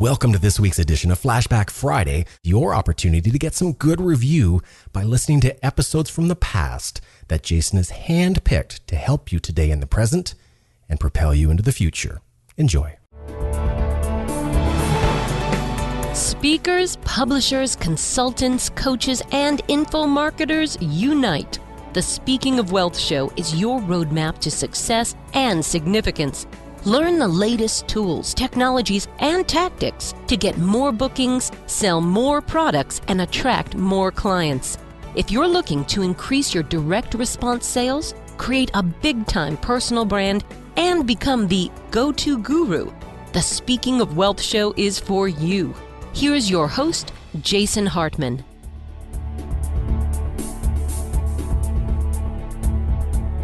Welcome to this week's edition of Flashback Friday, your opportunity to get some good review by listening to episodes from the past that Jason has handpicked to help you today in the present and propel you into the future. Enjoy. Speakers, publishers, consultants, coaches, and info marketers unite. The Speaking of Wealth Show is your roadmap to success and significance. Learn the latest tools, technologies, and tactics to get more bookings, sell more products, and attract more clients. If you're looking to increase your direct response sales, create a big-time personal brand, and become the go-to guru, the Speaking of Wealth Show is for you. Here's your host, Jason Hartman.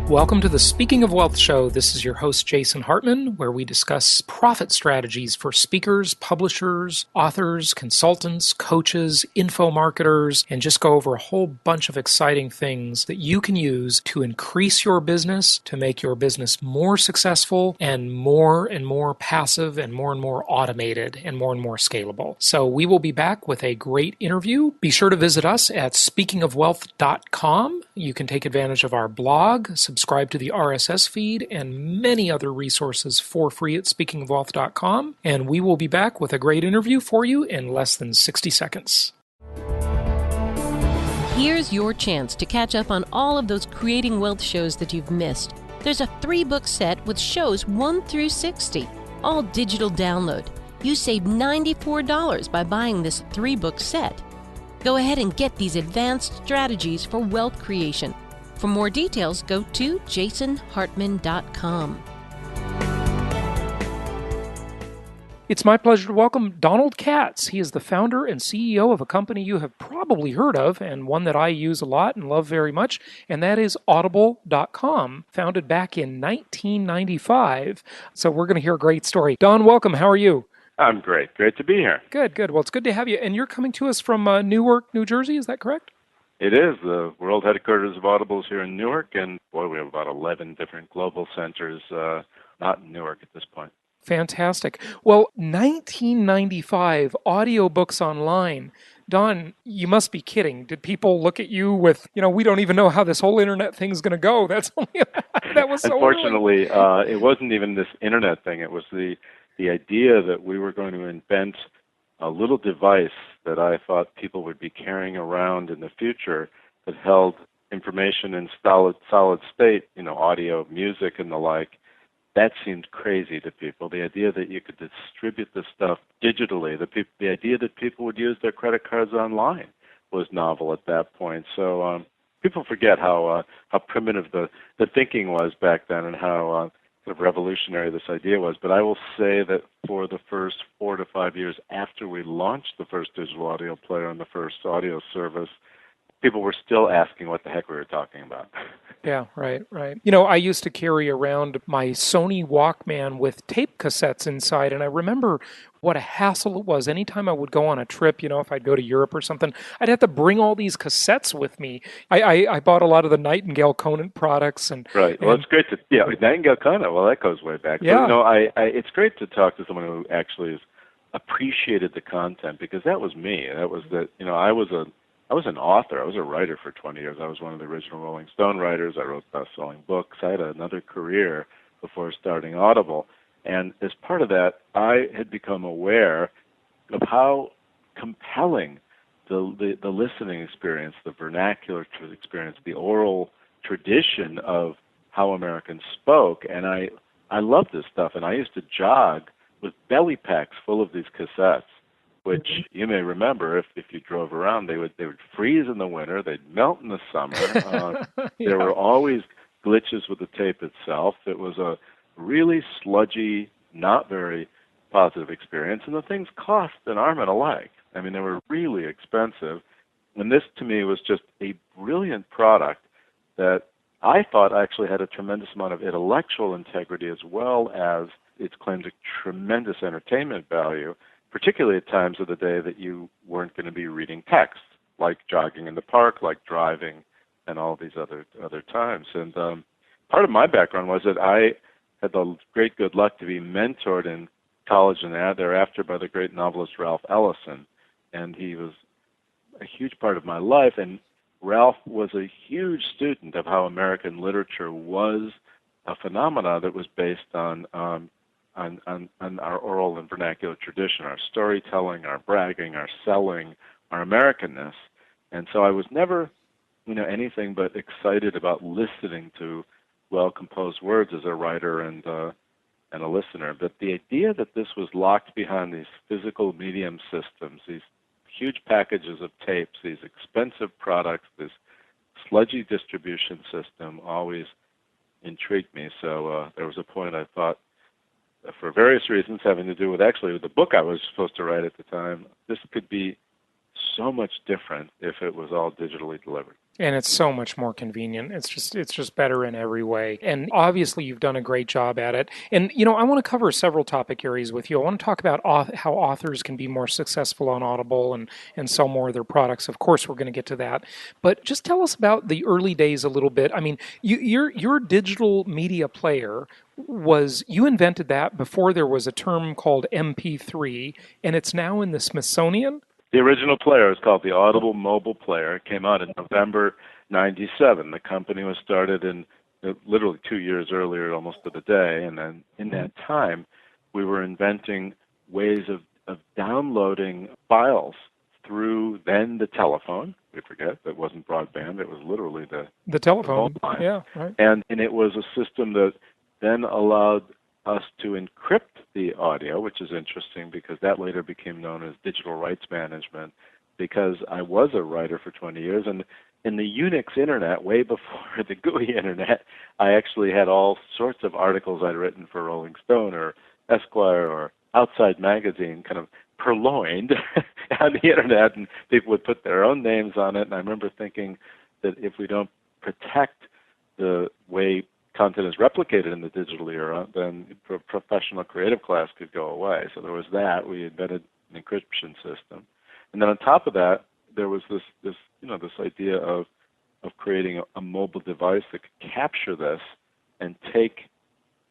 Welcome to the Speaking of Wealth Show. This is your host, Jason Hartman, where we discuss profit strategies for speakers, publishers, authors, consultants, coaches, info marketers, and just go over a whole bunch of exciting things that you can use to increase your business, to make your business more successful and more passive and more automated and more scalable. So we will be back with a great interview. Be sure to visit us at speakingofwealth.com. You can take advantage of our blog, subscribe to the RSS feed, and many other resources for free at speakingofwealth.com. And we will be back with a great interview for you in less than 60 seconds. Here's your chance to catch up on all of those Creating Wealth shows that you've missed. There's a 3-book set with shows 1 through 60, all digital download. You save $94 by buying this 3-book set. Go ahead and get these advanced strategies for wealth creation. For more details, go to jasonhartman.com. It's my pleasure to welcome Donald Katz. He is the founder and CEO of a company you have probably heard of, and one that I use a lot and love very much, and that is Audible.com, founded back in 1995. So we're going to hear a great story. Don, welcome. How are you? I'm great. Great to be here. Good. Well, it's good to have you. And you're coming to us from Newark, New Jersey. Is that correct? It is. The world headquarters of Audible is here in Newark, and boy, we have about 11 different global centers, not in Newark at this point. Fantastic. Well, 1995, audiobooks online. Don, you must be kidding. Did people look at you with, we don't even know how this whole internet thing's going to go? That was so Unfortunately, it wasn't even this internet thing. It was the idea that we were going to invent a little device that I thought people would be carrying around in the future that held information in solid state, audio, music, and the like. That seemed crazy to people. The idea that you could distribute this stuff digitally, the idea that people would use their credit cards online was novel at that point. So people forget how primitive the thinking was back then and how sort of revolutionary this idea was. But I will say that for the first 4 to 5 years after we launched the first digital audio player and the first audio service, people were still asking what the heck we were talking about. Yeah, right. I used to carry around my Sony Walkman with tape cassettes inside, and I remember what a hassle it was. Anytime I would go on a trip, if I'd go to Europe or something, I'd have to bring all these cassettes with me. I bought a lot of the Nightingale Conant products. Right. Well, it's great to, Nightingale Conant, well, that goes way back. Yeah. But, it's great to talk to someone who actually has appreciated the content, because that was me. That was that, I was an author. I was a writer for 20 years. I was one of the original Rolling Stone writers. I wrote best-selling books. I had another career before starting Audible. And as part of that, I had become aware of how compelling the listening experience, the vernacular experience, the oral tradition of how Americans spoke. And I loved this stuff. And I used to jog with belly packs full of these cassettes, which you may remember if you drove around. They would freeze in the winter. They'd melt in the summer. There were always glitches with the tape itself. It was a really sludgy, not very positive experience, and the things cost an arm and a leg. I mean, they were really expensive, and this to me was just a brilliant product that I thought actually had a tremendous amount of intellectual integrity as well as its claim to tremendous entertainment value, particularly at times of the day that you weren't going to be reading text, like jogging in the park, like driving, and all these other times. And part of my background was that I had the great good luck to be mentored in college and thereafter by the great novelist Ralph Ellison. And he was a huge part of my life. And Ralph was a huge student of how American literature was a phenomena that was based on our oral and vernacular tradition, our storytelling, our bragging, our selling, our Americanness. And so I was never, anything but excited about listening to well-composed words as a writer and a listener. But the idea that this was locked behind these physical medium systems, these huge packages of tapes, these expensive products, this sludgy distribution system always intrigued me. So there was a point I thought, for various reasons having to do with the book I was supposed to write at the time, this could be so much different if it was all digitally delivered. And it's so much more convenient. It's just better in every way. And obviously you've done a great job at it. And, I want to cover several topic areas with you. I want to talk about how authors can be more successful on Audible and sell more of their products. Of course, we're going to get to that. But just tell us about the early days a little bit. I mean, your digital media player you invented that before there was a term called MP3, and it's now in the Smithsonian? The original player is called the Audible Mobile Player. It came out in November '97. The company was started in literally 2 years earlier, almost to the day. And then in that time, we were inventing ways of downloading files through then the telephone. We forget that wasn't broadband. It was literally the telephone. The yeah, right. And it was a system that then allowed us to encrypt the audio, which is interesting because that later became known as digital rights management, because I was a writer for 20 years. And in the Unix internet, way before the GUI internet, I actually had all sorts of articles I'd written for Rolling Stone or Esquire or Outside Magazine kind of purloined on the internet, and people would put their own names on it. And I remember thinking that if we don't protect the way content is replicated in the digital era, then professional creative class could go away. So there was that. We invented an encryption system. And then on top of that, there was this idea of creating a mobile device that could capture this and take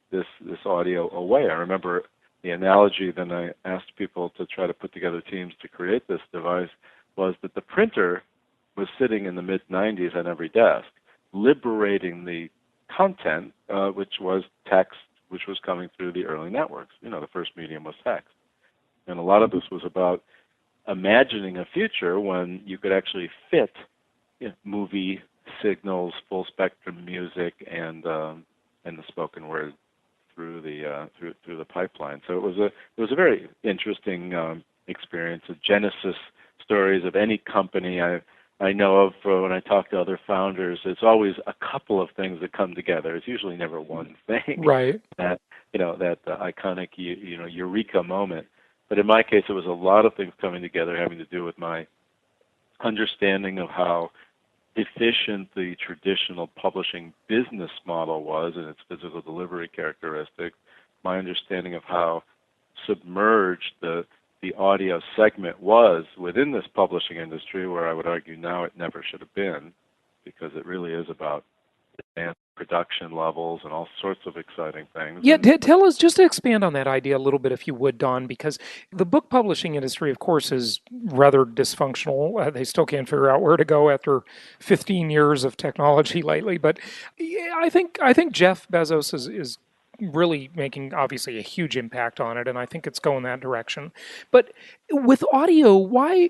this audio away. I remember the analogy then I asked people to try to put together teams to create this device was that the printer was sitting in the mid-'90s on every desk, liberating the content, which was text, which was coming through the early networks. The first medium was text. And a lot of this was about imagining a future when you could actually fit movie signals, full spectrum music, and the spoken word through the pipeline. So it was a very interesting experience. The genesis stories of any company I know of when I talk to other founders, it's always a couple of things that come together. It's usually never one thing. Right. That iconic eureka moment. But in my case, it was a lot of things coming together having to do with my understanding of how efficient the traditional publishing business model was and its physical delivery characteristics, my understanding of how submerged the audio segment was within this publishing industry, where I would argue now it never should have been, because it really is about advanced production levels and all sorts of exciting things. Yeah, tell us, just to expand on that idea a little bit, if you would, Don, because the book publishing industry, of course, is rather dysfunctional. They still can't figure out where to go after 15 years of technology lately. But yeah, I think Jeff Bezos is really making, obviously, a huge impact on it, and I think it's going that direction. But with audio, why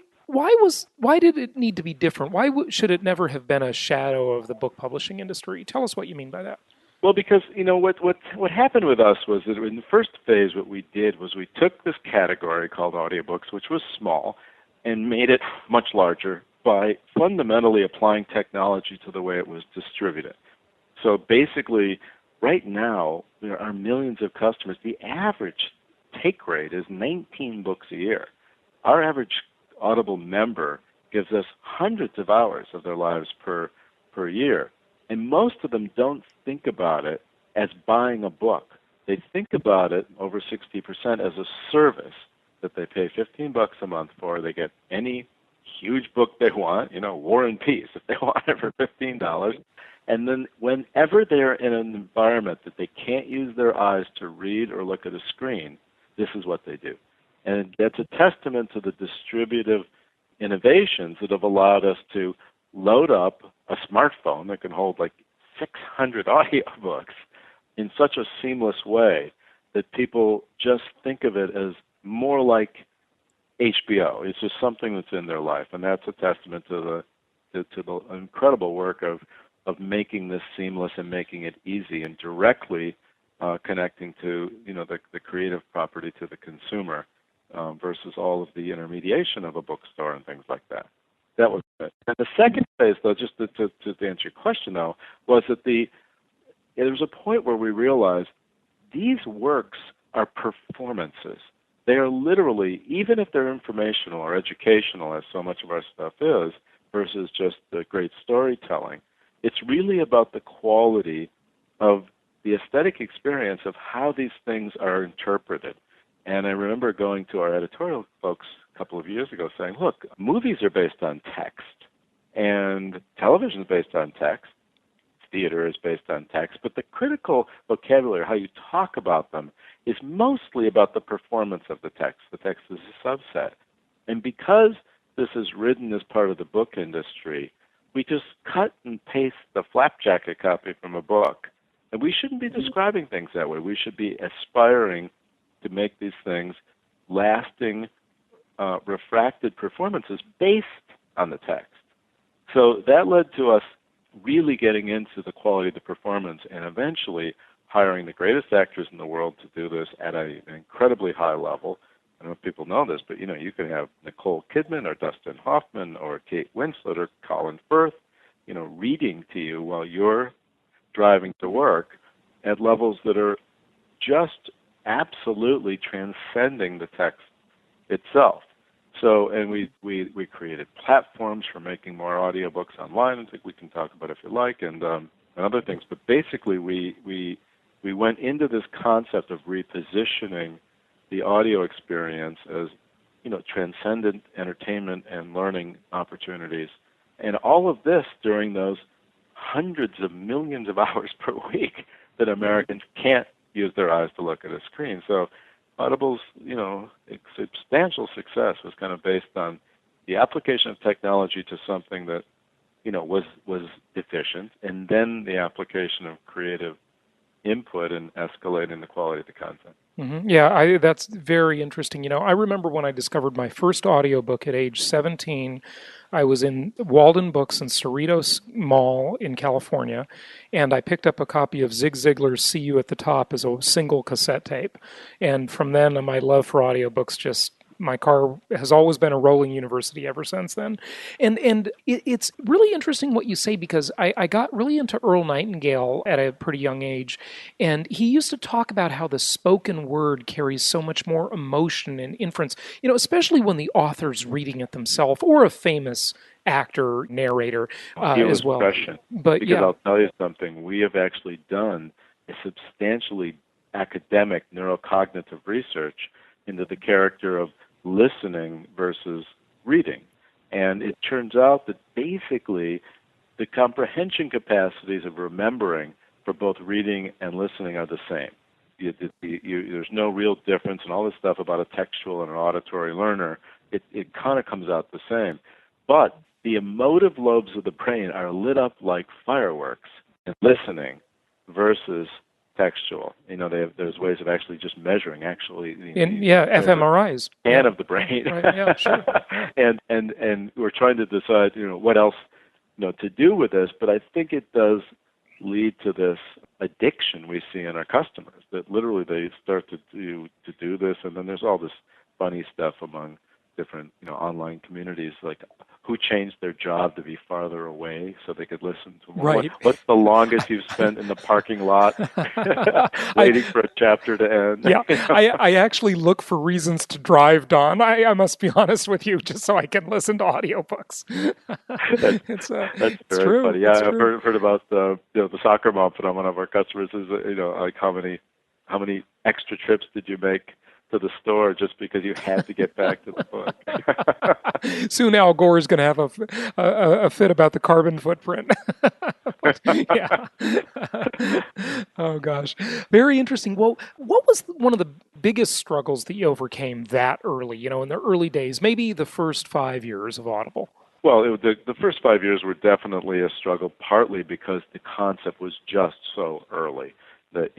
did it need to be different? Why should it never have been a shadow of the book publishing industry? Tell us what you mean by that. Well, because what happened with us was that in the first phase, what we did was we took this category called audiobooks, which was small, and made it much larger by fundamentally applying technology to the way it was distributed. So basically, right now, there are millions of customers. The average take rate is 19 books a year. Our average Audible member gives us hundreds of hours of their lives per year. And most of them don't think about it as buying a book. They think about it, over 60%, as a service that they pay $15 a month for. They get any huge book they want, War and Peace, if they want it for $15. And then whenever they're in an environment that they can't use their eyes to read or look at a screen, this is what they do. And that's a testament to the distributive innovations that have allowed us to load up a smartphone that can hold like 600 audiobooks in such a seamless way that people just think of it as more like HBO. It's just something that's in their life, and that's a testament to the incredible work of making this seamless and making it easy and directly connecting to the creative property to the consumer versus all of the intermediation of a bookstore and things like that. That was it. And the second phase, though, just to answer your question, though, was that there was a point where we realized these works are performances. They are literally, even if they're informational or educational, as so much of our stuff is, versus just the great storytelling, it's really about the quality of the aesthetic experience of how these things are interpreted. And I remember going to our editorial folks a couple of years ago saying, look, movies are based on text, and television is based on text, theater is based on text, but the critical vocabulary, how you talk about them, is mostly about the performance of the text. The text is a subset. And because this is written as part of the book industry, we just cut and paste the flapjacket copy from a book. And we shouldn't be describing things that way. We should be aspiring to make these things lasting, refracted performances based on the text. So that led to us really getting into the quality of the performance and eventually hiring the greatest actors in the world to do this at an incredibly high level. I don't know if people know this, but you could have Nicole Kidman or Dustin Hoffman or Kate Winslet or Colin Firth, reading to you while you're driving to work at levels that are just absolutely transcending the text itself. So, and we created platforms for making more audiobooks online. I think we can talk about if you like, and other things. But basically, we went into this concept of repositioning the audio experience as transcendent entertainment and learning opportunities, and all of this during those hundreds of millions of hours per week that Americans can't use their eyes to look at a screen. So Audible's, substantial success was kind of based on the application of technology to something that, was efficient, and then the application of creative input and escalating the quality of the content. Mm-hmm. Yeah, that's very interesting. I remember when I discovered my first audiobook at age 17, I was in Walden Books in Cerritos Mall in California, and I picked up a copy of Zig Ziglar's See You at the Top as a single cassette tape. And from then, my love for audiobooks my car has always been a rolling university ever since then. And it's really interesting what you say, because I got really into Earl Nightingale at a pretty young age, and he used to talk about how the spoken word carries so much more emotion and inference, especially when the author's reading it themselves, or a famous actor, narrator as well. But because I'll tell you something, we have actually done a substantially academic neurocognitive research into the character of listening versus reading. And it turns out that basically the comprehension capacities of remembering for both reading and listening are the same. There's no real difference, and all this stuff about a textual and an auditory learner, it kind of comes out the same. But the emotive lobes of the brain are lit up like fireworks in listening versus textual. There's ways of actually just measuring fMRIs of the brain. Right, yeah, sure. and we're trying to decide what else to do with this, but I think it does lead to this addiction we see in our customers, that literally they start to do this, and then there's all this funny stuff among different online communities, like who changed their job to be farther away so they could listen to more. Right. What's the longest you've spent in the parking lot waiting for a chapter to end? Yeah, I actually look for reasons to drive, Don. I must be honest with you, just so I can listen to audiobooks. That's very true. funny. Yeah, I've heard about the soccer mom phenomenon of our customers is like how many extra trips did you make to the store just because you had to get back to the book. Soon Al Gore is going to have a fit about the carbon footprint. But, yeah. Oh, gosh. Very interesting. Well, what was one of the biggest struggles that you overcame that early, in the early days, maybe the first 5 years of Audible? Well, the first 5 years were definitely a struggle, partly because the concept was just so early that,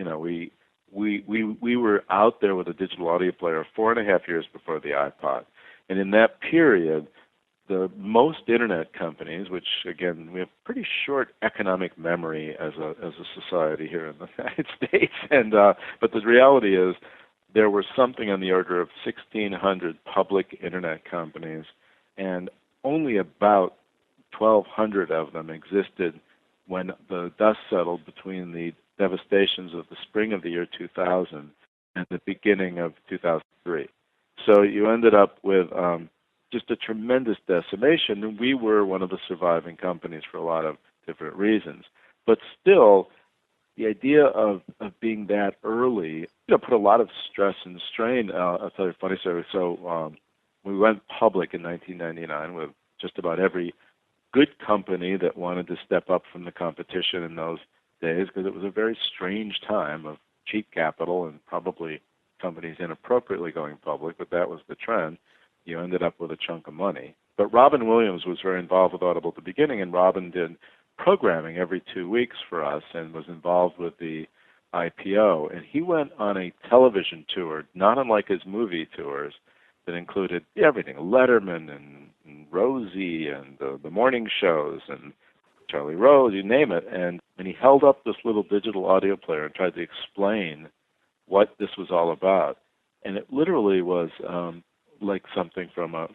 we were out there with a digital audio player 4.5 years before the iPod. And in that period, the most internet companies, which again we have pretty short economic memory as a society here in the United States, but the reality is there were something on the order of 1,600 public internet companies, and only about 1,200 of them existed when the dust settled between the devastations of the spring of the year 2000 and the beginning of 2003. So you ended up with just a tremendous decimation, and we were one of the surviving companies for a lot of different reasons. But still, the idea of being that early, put a lot of stress and strain. I'll tell you a funny story. So we went public in 1999 with just about every good company that wanted to step up from the competition in those days, because it was a very strange time of cheap capital and probably companies inappropriately going public, but that was the trend. You ended up with a chunk of money. But Robin Williams was very involved with Audible at the beginning, and Robin did programming every 2 weeks for us and was involved with the IPO. And he went on a television tour, not unlike his movie tours, that included everything, Letterman and Rosie and the morning shows and Charlie Rose, you name it. And he held up this little digital audio player and tried to explain what this was all about. And it literally was like something from a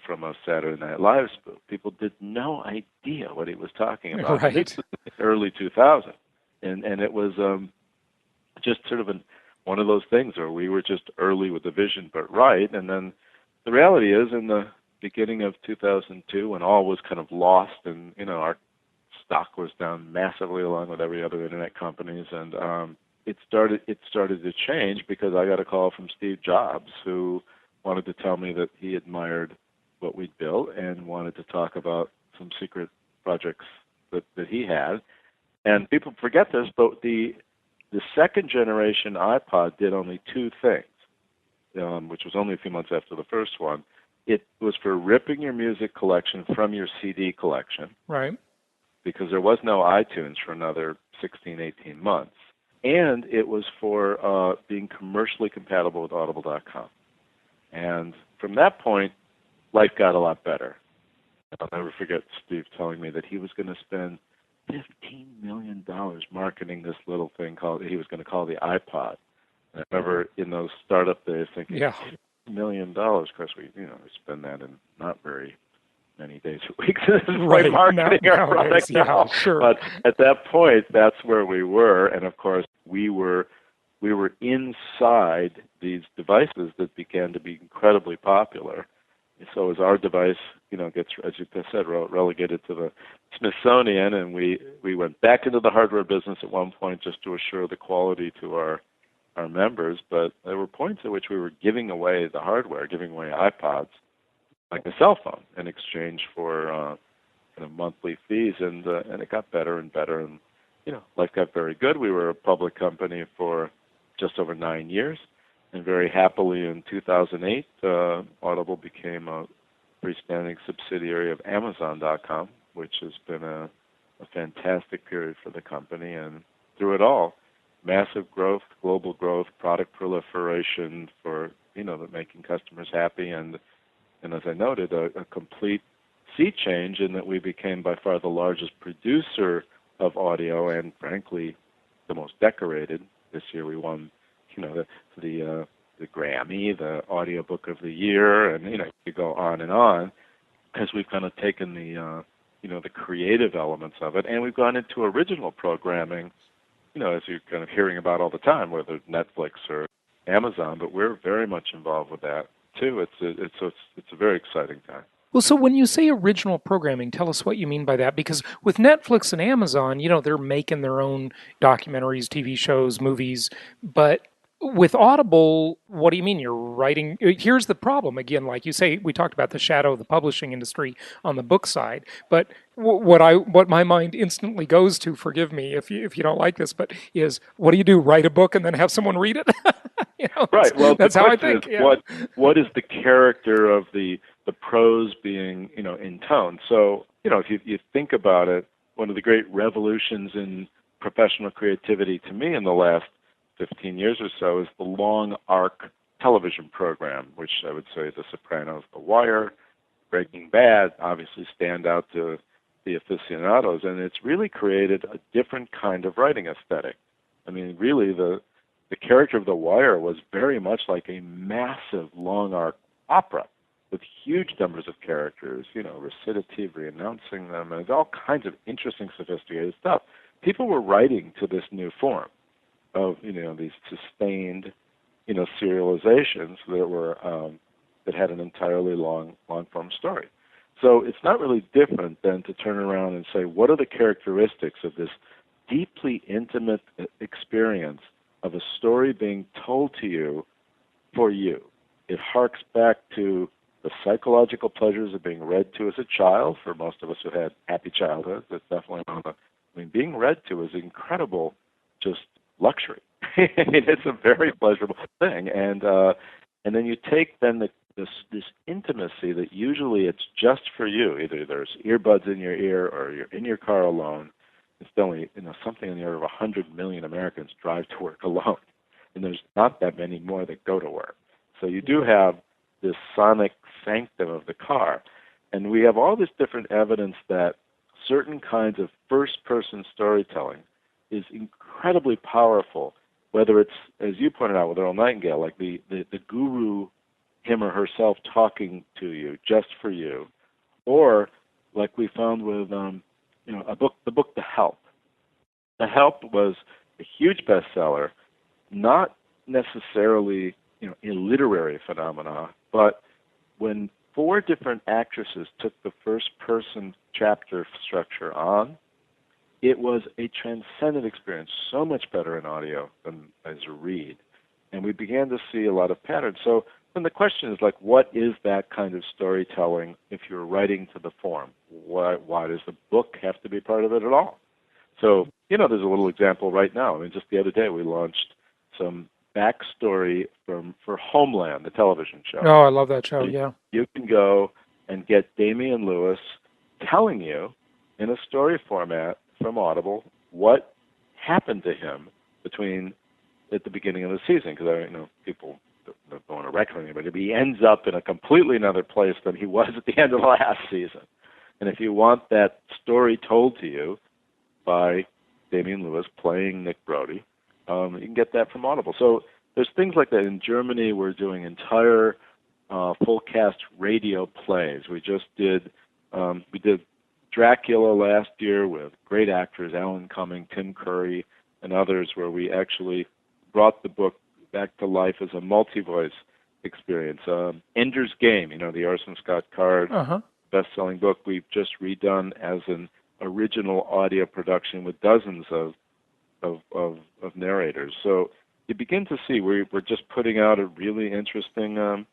Saturday Night Live spoof. People did no idea what he was talking about. Right. This was in the early 2000s. And it was just sort of one of those things where we were just early with the vision, but right. And then the reality is, in the beginning of 2002, when all was kind of lost and, our stock was down massively along with every other internet companies, and it started to change because I got a call from Steve Jobs, who wanted to tell me that he admired what we'd built and wanted to talk about some secret projects that he had. And people forget this, but the second generation iPod did only two things, which was only a few months after the first one. It was for ripping your music collection from your CD collection. Right. Because there was no iTunes for another 16, 18 months. And it was for being commercially compatible with Audible.com. And from that point, life got a lot better. I'll never forget Steve telling me that he was going to spend $15 million marketing this little thing he was going to call the iPod. And I remember in those startup days thinking, $1 million. Of course, we spend that in not very many days or weeks. Right. Marketing our product now. Sure. But at that point, that's where we were. And of course, we were inside these devices that began to be incredibly popular. So as our device, gets, as you said, relegated to the Smithsonian, and we went back into the hardware business at one point just to assure the quality to our members. But there were points at which we were giving away the hardware, giving away iPods, like a cell phone, in exchange for monthly fees, and it got better and better, and life got very good. We were a public company for just over 9 years, and very happily in 2008, Audible became a freestanding subsidiary of Amazon.com, which has been a fantastic period for the company. And through it all, massive growth, global growth, product proliferation for making customers happy, and as I noted, a complete sea change in that we became by far the largest producer of audio, and frankly, the most decorated. This year we won, the Grammy, the Audiobook of the Year, and you go on and on, as we've kind of taken the the creative elements of it, and we've gone into original programming, as you're kind of hearing about all the time, whether Netflix or Amazon, but we're very much involved with that too. It's a very exciting time. Well, so when you say original programming, tell us what you mean by that. Because with Netflix and Amazon, they're making their own documentaries, TV shows, movies, but With Audible, what do you mean you're writing? Here's the problem. Again, like you say, we talked about the shadow of the publishing industry on the book side. But what my mind instantly goes to, forgive me if you don't like this, but is what do you do? Write a book and then have someone read it? Right. Well, that's the how I question think. is Yeah. what is the character of the prose being, in tone? So, if you think about it, one of the great revolutions in professional creativity to me in the last 15 years or so is the long arc television program, which I would say The Sopranos, The Wire, Breaking Bad obviously stand out to the aficionados, and it's really created a different kind of writing aesthetic. I mean, really, the character of The Wire was very much like a massive long arc opera with huge numbers of characters, recitative, re-announcing them, and all kinds of interesting, sophisticated stuff. People were writing to this new form of these sustained serializations that had an entirely long form story. So it's not really different than to turn around and say, what are the characteristics of this deeply intimate experience of a story being told to you for you? It harks back to the psychological pleasures of being read to as a child. For most of us who had happy childhoods, that's definitely one of them. I mean, being read to is incredible, just luxury. It's a very pleasurable thing, and then you take this intimacy that usually it's just for you. Either there's earbuds in your ear or you're in your car alone. It's only something in the order of 100 million Americans drive to work alone, and there's not that many more that go to work. So you do have this sonic sanctum of the car, and we have all this different evidence that certain kinds of first-person storytelling is incredibly powerful, whether it's, as you pointed out with Earl Nightingale, like the guru, him or herself talking to you just for you, or like we found with the book The Help. The Help was a huge bestseller, not necessarily a literary phenomenon, but when 4 different actresses took the first-person chapter structure on, it was a transcendent experience, so much better in audio than as a read. And we began to see a lot of patterns. So then the question is, what is that kind of storytelling if you're writing to the form? Why does the book have to be part of it at all? So, there's a little example right now. I mean, just the other day we launched some backstory for Homeland, the television show. Oh, I love that show, yeah. You can go and get Damian Lewis telling you in a story format from Audible what happened to him at the beginning of the season, because people don't want to wreck anything, but he ends up in a completely another place than he was at the end of the last season. And if you want that story told to you by Damian Lewis playing Nick Brody, you can get that from Audible. So there's things like that. In Germany, we're doing entire full cast radio plays. We did Dracula last year with great actors, Alan Cumming, Tim Curry, and others, where we actually brought the book back to life as a multi-voice experience. Ender's Game, the Orson Scott Card best-selling book, we've just redone as an original audio production with dozens of narrators. So you begin to see we're just putting out a really interesting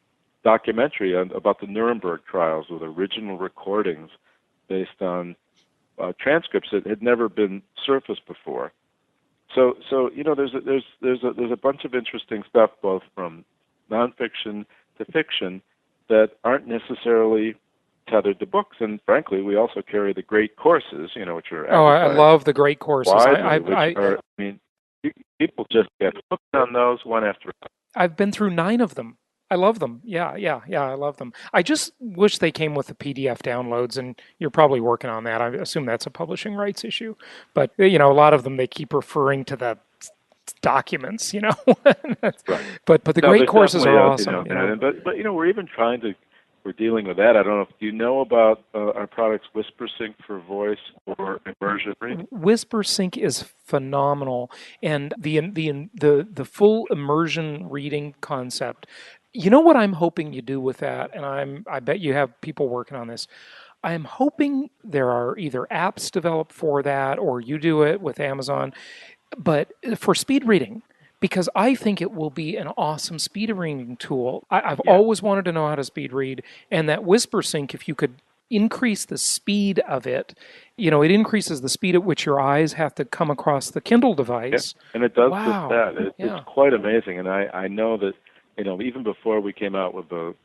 documentary about the Nuremberg trials with original recordings based on transcripts that had never been surfaced before. So there's a bunch of interesting stuff, both from nonfiction to fiction, that aren't necessarily tethered to books. And frankly, we also carry the great courses, which are I love the great courses. People just get hooked on those one after another. I've been through 9 of them. I love them. Yeah, I love them. I just wish they came with the PDF downloads, and you're probably working on that. I assume that's a publishing rights issue. But, a lot of them, they keep referring to the documents, Right. But the great courses are awesome. But we're dealing with that. I don't know if you know about our products WhisperSync for voice or immersion reading. WhisperSync is phenomenal, and the full immersion reading concept. You know what I'm hoping you do with that, and I bet you have people working on this. I'm hoping there are either apps developed for that, or you do it with Amazon, but for speed reading. because I think it will be an awesome speed reading tool. I've always wanted to know how to speed read, and that WhisperSync, if you could increase the speed of it, it increases the speed at which your eyes have to come across the Kindle device. Yeah. And it does Wow. just that. It's quite amazing. And I know that, even before we came out with the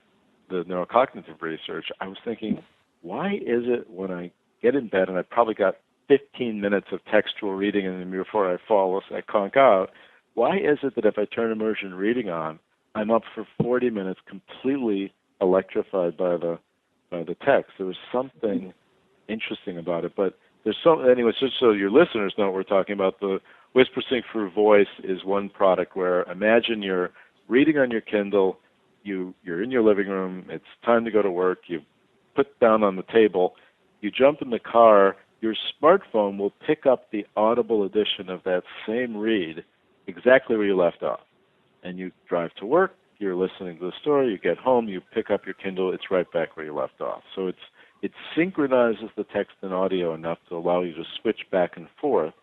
neurocognitive research, I was thinking, why is it when I get in bed and I've probably got 15 minutes of textual reading and then before I fall, I conk out, why is it that if I turn immersion reading on, I'm up for 40 minutes completely electrified by the text? There was something interesting about it. But anyways, just so your listeners know what we're talking about, the WhisperSync for Voice is one product where imagine you're reading on your Kindle, you're in your living room, it's time to go to work, you put down on the table, you jump in the car, your smartphone will pick up the Audible edition of that same read exactly where you left off. And you drive to work, you're listening to the story, you get home, you pick up your Kindle, it's right back where you left off. So it synchronizes the text and audio enough to allow you to switch back and forth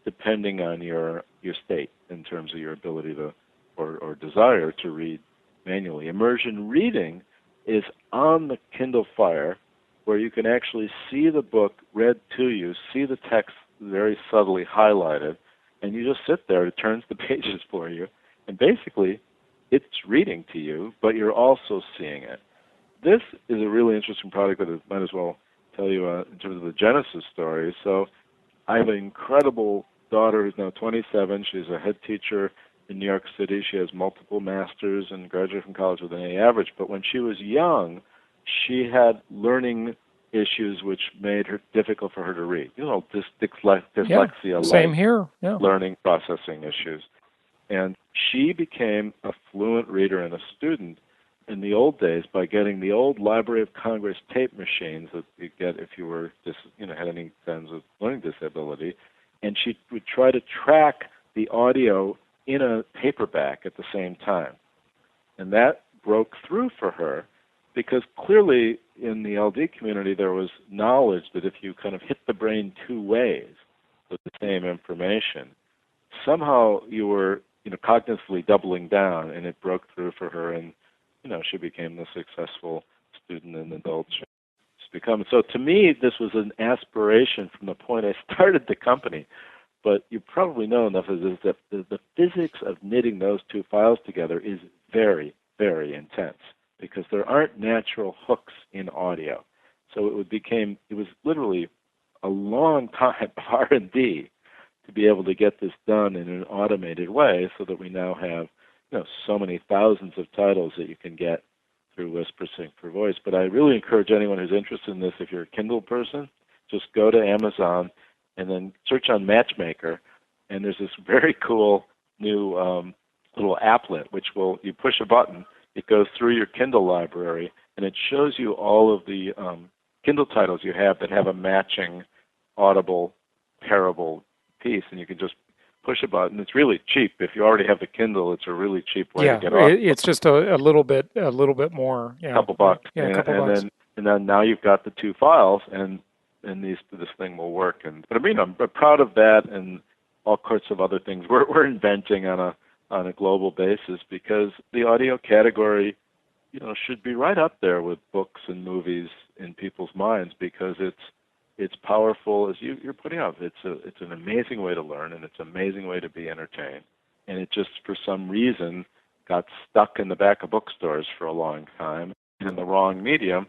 depending on your state in terms of your ability to or desire to read manually. Immersion reading is on the Kindle Fire, where you can actually see the book read to you, see the text very subtly highlighted, and you just sit there, it turns the pages for you, and basically it's reading to you, but you're also seeing it. This is a really interesting product that I might as well tell you in terms of the genesis story. So I have an incredible daughter who's now 27. She's a head teacher in New York City. She has multiple masters and graduated from college with an A average. But when she was young, she had learning issues which made it difficult for her to read. Dyslexia, same here. Yeah. Learning processing issues. And she became a fluent reader and a student in the old days by getting the old Library of Congress tape machines that you get if you were had any kinds of learning disability, and she would try to track the audio in a paperback at the same time. And that broke through for her because clearly in the LD community there was knowledge that if you kind of hit the brain two ways with the same information, somehow you were cognitively doubling down, and it broke through for her, and she became the successful student and adult she's become. So to me, this was an aspiration from the point I started the company. But you probably know enough of this that the physics of knitting those two files together is very, very intense because there aren't natural hooks in audio. So it was literally a long time R&D to be able to get this done in an automated way so that we now have so many thousands of titles that you can get through WhisperSync for Voice. But I really encourage anyone who's interested in this, if you're a Kindle person, just go to Amazon and then search on Matchmaker, and there's this very cool new little applet, which you push a button, it goes through your Kindle library, and it shows you all of the Kindle titles you have that have a matching Audible pairable piece, and you can just push a button. It's really cheap. If you already have the Kindle, it's a really cheap way to get off. It's just a little bit more. Yeah, a couple bucks. Yeah, a couple bucks. And then now you've got the two files, and this thing will work. But I mean, I'm proud of that and all sorts of other things we're inventing on a global basis because the audio category, should be right up there with books and movies in people's minds because it's powerful, as you're putting out. It's an amazing way to learn, and it's an amazing way to be entertained. And it just, for some reason, got stuck in the back of bookstores for a long time in the wrong medium.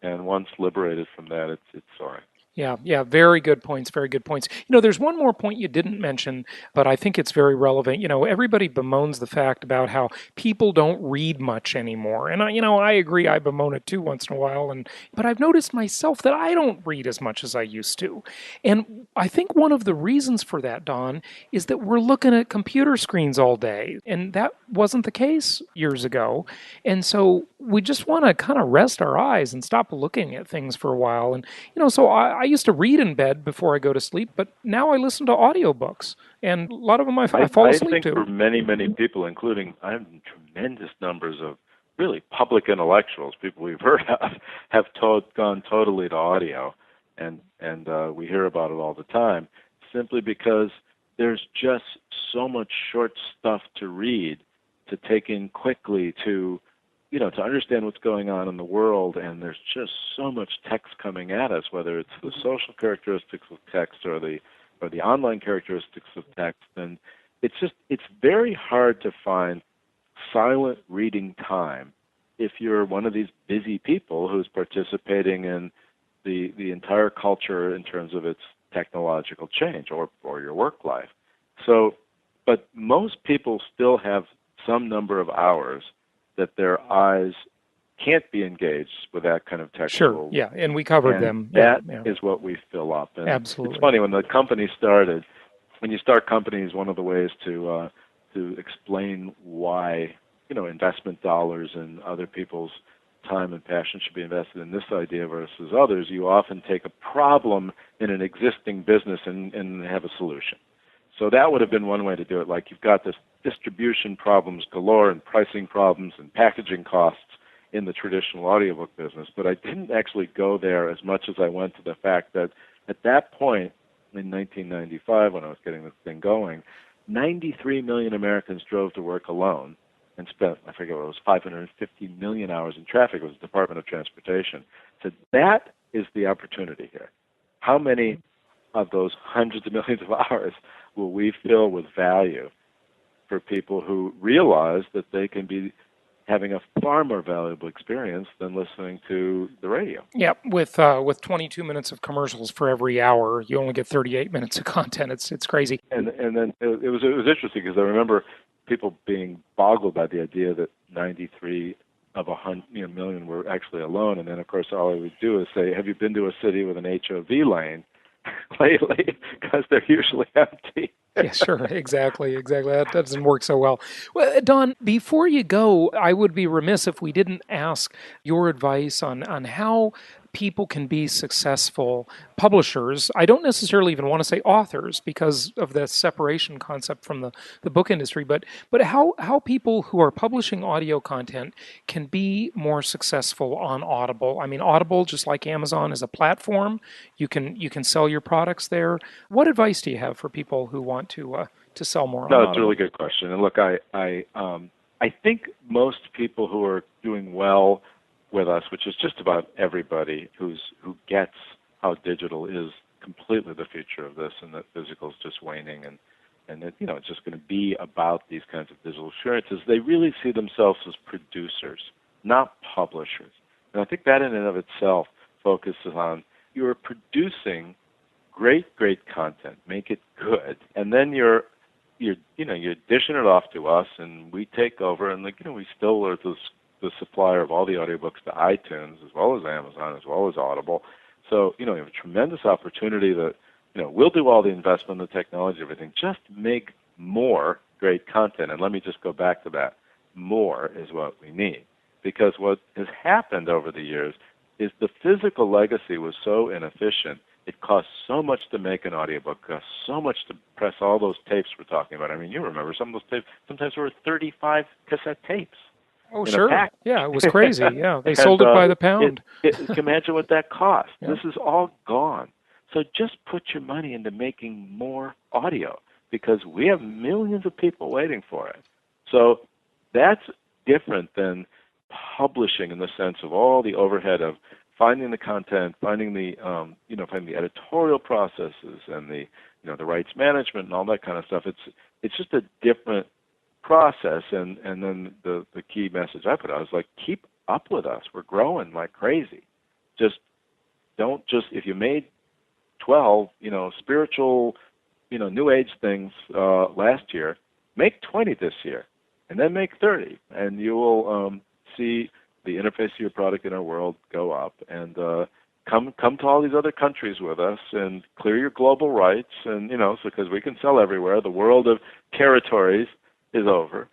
And once liberated from that, it's soaring. Yeah, very good points, very good points. There's one more point you didn't mention, but I think it's very relevant. Everybody bemoans the fact about how people don't read much anymore. And, I agree, I bemoan it too once in a while. But I've noticed myself that I don't read as much as I used to. And I think one of the reasons for that, Don, is that we're looking at computer screens all day. And that wasn't the case years ago. And so we just want to kind of rest our eyes and stop looking at things for a while. And, so I used to read in bed before I go to sleep, but now I listen to audiobooks. And a lot of them I fall asleep to. I think for many, many people, including I have tremendous numbers of really public intellectuals, people we've heard of, have gone totally to audio. And we hear about it all the time, simply because there's just so much short stuff to read, to take in quickly, to understand what's going on in the world, and there's just so much text coming at us, whether it's the social characteristics of text or the online characteristics of text, and it's very hard to find silent reading time if you're one of these busy people who's participating in the entire culture in terms of its technological change or your work life. So, but most people still have some number of hours that their eyes can't be engaged with that kind of textual. Sure, yeah, and we covered them. That is what we fill up. And absolutely. It's funny, when the company started, when you start companies, one of the ways to explain why investment dollars and other people's time and passion should be invested in this idea versus others, you often take a problem in an existing business and have a solution. So that would have been one way to do it. Like, you've got this distribution problems galore and pricing problems and packaging costs in the traditional audiobook business. But I didn't actually go there as much as I went to the fact that at that point in 1995, when I was getting this thing going, 93 million Americans drove to work alone and spent, I forget what it was, 550 million hours in traffic. It was the Department of Transportation. So that is the opportunity here. How many of those hundreds of millions of hours will we fill with value for people who realize that they can be having a far more valuable experience than listening to the radio? Yeah, with 22 minutes of commercials for every hour, you only get 38 minutes of content. It's crazy. And then it was interesting, because I remember people being boggled by the idea that 93 of 100 million were actually alone. And then, of course, all I would do is say, have you been to a city with an HOV lane lately? Because they're usually empty. Yeah, sure. Exactly. That doesn't work so well. Well, Don, before you go, I would be remiss if we didn't ask your advice on how people can be successful publishers. I don't necessarily even want to say authors, because of the separation concept from the book industry, but how people who are publishing audio content can be more successful on Audible. I mean, Audible, just like Amazon, is a platform. You can sell your products there. What advice do you have for people who want to sell more on Audible? No, it's a really good question. And look, I think most people who are doing well with us, which is just about everybody who gets how digital is completely the future of this, and that physical is just waning, and that, it's just going to be about these kinds of digital experiences. They really see themselves as producers, not publishers. And I think that in and of itself focuses on, you're producing great content, make it good, and then you're dishing it off to us, and we take over, and we still are the supplier of all the audiobooks to iTunes, as well as Amazon, as well as Audible. So, you have a tremendous opportunity that, we'll do all the investment in the technology, everything. Just make more great content. And let me just go back to that. More is what we need. Because what has happened over the years is the physical legacy was so inefficient. It cost so much to make an audiobook, cost so much to press all those tapes we're talking about. I mean, you remember some of those tapes. Sometimes there were 35 cassette tapes. Oh, sure. Yeah, it was crazy. Yeah, they sold it by the pound. You can imagine what that cost. Yeah. This is all gone. So just put your money into making more audio, because we have millions of people waiting for it. So that's different than publishing, in the sense of all the overhead of finding the content, finding the finding the editorial processes and the rights management and all that kind of stuff. It's just a different process, and then the key message I put out is, keep up with us. We're growing like crazy. Don't if you made 12 spiritual new age things last year, make 20 this year, and then make 30, and you will see the interface of your product in our world go up, and come to all these other countries with us and clear your global rights, and because we can sell everywhere. The world of territories is over.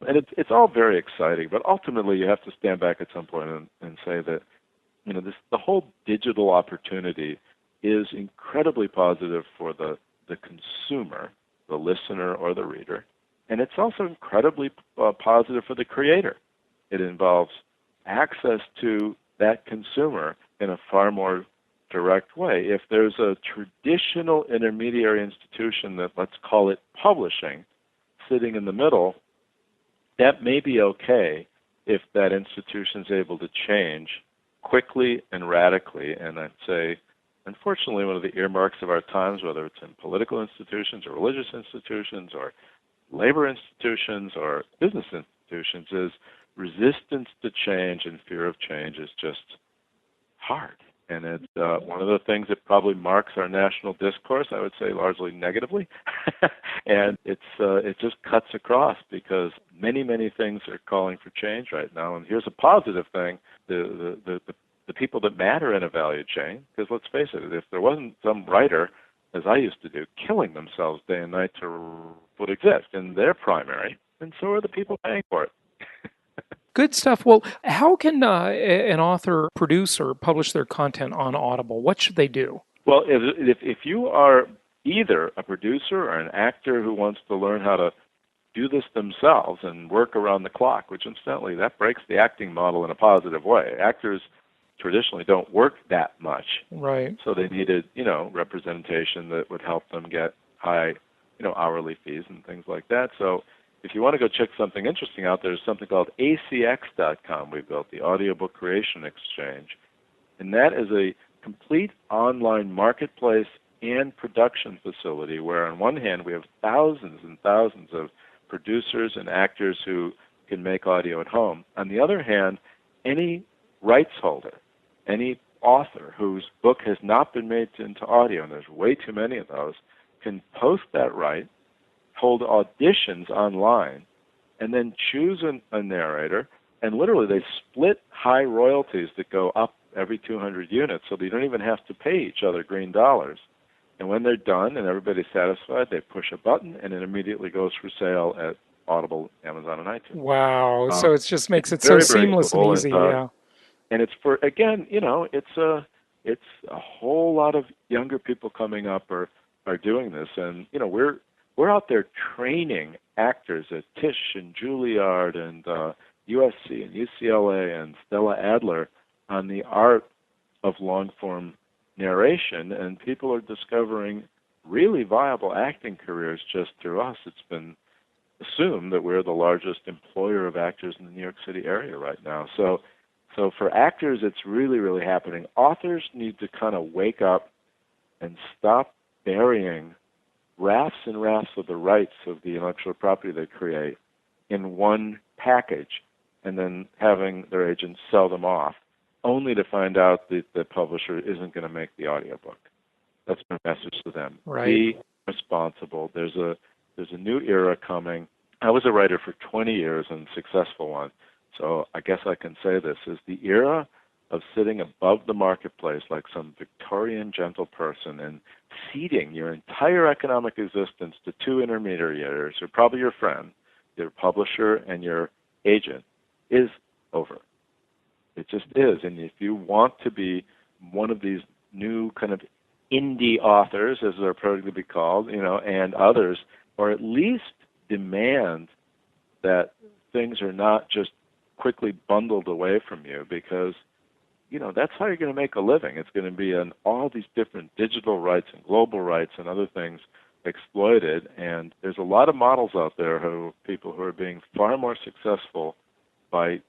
And it's all very exciting, but ultimately you have to stand back at some point and say that the whole digital opportunity is incredibly positive for the consumer, the listener or the reader, and it's also incredibly positive for the creator. It involves access to that consumer in a far more direct way. If there's a traditional intermediary institution that, let's call it publishing, sitting in the middle, that may be okay if that institution is able to change quickly and radically. And I'd say, unfortunately, one of the earmarks of our times, whether it's in political institutions or religious institutions or labor institutions or business institutions, is resistance to change and fear of change is just hard. And it's one of the things that probably marks our national discourse, I would say largely negatively. And it just cuts across because many, many things are calling for change right now. And here's a positive thing. The people that matter in a value chain, because let's face it, if there wasn't some writer, as I used to do, killing themselves day and night would exist, and they're primary, and so are the people paying for it. Good stuff. Well, how can an author produce or publish their content on Audible? What should they do? Well, if you are either a producer or an actor who wants to learn how to do this themselves and work around the clock, which incidentally, that breaks the acting model in a positive way. Actors traditionally don't work that much. Right. So they needed, representation that would help them get high, hourly fees and things like that. So if you want to go check something interesting out, there's something called acx.com we built, the Audiobook Creation Exchange. And that is a complete online marketplace and production facility where on one hand we have thousands and thousands of producers and actors who can make audio at home. On the other hand, any rights holder, any author whose book has not been made into audio, and there's way too many of those, can post that right, hold auditions online, and then choose a narrator, and literally they split high royalties that go up every 200 units so that you don't even have to pay each other green dollars. And when they're done and everybody's satisfied, they push a button and it immediately goes for sale at Audible, Amazon, and iTunes. Wow. So it just makes it so seamless and easy. Yeah. And it's for, again, it's a whole lot of younger people coming up are doing this. And, we're out there training actors at Tisch and Juilliard and USC and UCLA and Stella Adler on the art of long-form narration, and people are discovering really viable acting careers just through us. It's been assumed that we're the largest employer of actors in the New York City area right now. So for actors, it's really, really happening. Authors need to kind of wake up and stop burying rafts and rafts of the rights of the intellectual property they create in one package and then having their agents sell them off, only to find out that the publisher isn't going to make the audiobook. That's my message to them. Right. Be responsible. There's a new era coming. I was a writer for 20 years and a successful one, so I guess I can say this is the era of sitting above the marketplace like some Victorian gentle person and ceding your entire economic existence to two intermediaries, who are probably your friend, your publisher and your agent, is over. It just is. And if you want to be one of these new kind of indie authors, as they're probably to be called, and others, or at least demand that things are not just quickly bundled away from you, because that's how you're going to make a living. It's going to be on all these different digital rights and global rights and other things exploited. And there's a lot of models out there people who are being far more successful by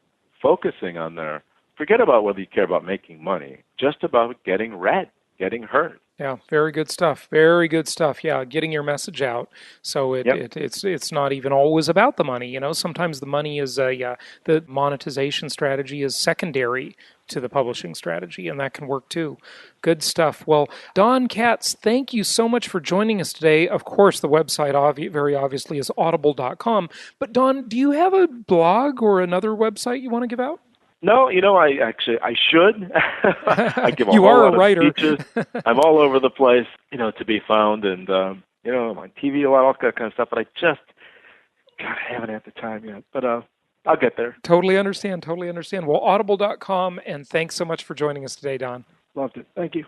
focusing on forget about whether you care about making money, just about getting read, getting heard. Yeah, very good stuff. Very good stuff. Yeah, getting your message out. So it's not even always about the money. Sometimes the money is the monetization strategy is secondary to the publishing strategy, and that can work too. Good stuff. Well, Don Katz, thank you so much for joining us today. Of course, the website very obviously is audible.com. But Don, do you have a blog or another website you want to give out? No, I should. I give a you whole are lot a writer. of speeches. I'm all over the place, to be found, and I'm on TV a lot, all that kind of stuff. But I haven't had the time yet. But I'll get there. Totally understand. Well, audible.com, and thanks so much for joining us today, Don. Loved it. Thank you.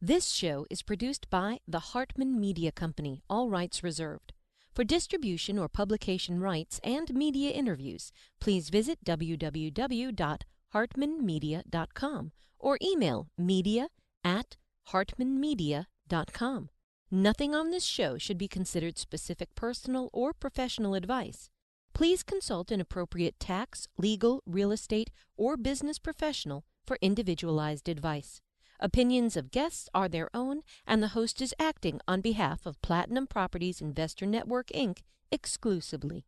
This show is produced by the Hartman Media Company, all rights reserved. For distribution or publication rights and media interviews, please visit www.hartmanmedia.com or email media@hartmanmedia.com. hartmanmedia.com. Nothing on this show should be considered specific personal or professional advice. Please consult an appropriate tax, legal, real estate, or business professional for individualized advice. Opinions of guests are their own, and the host is acting on behalf of Platinum Properties Investor Network, Inc. exclusively.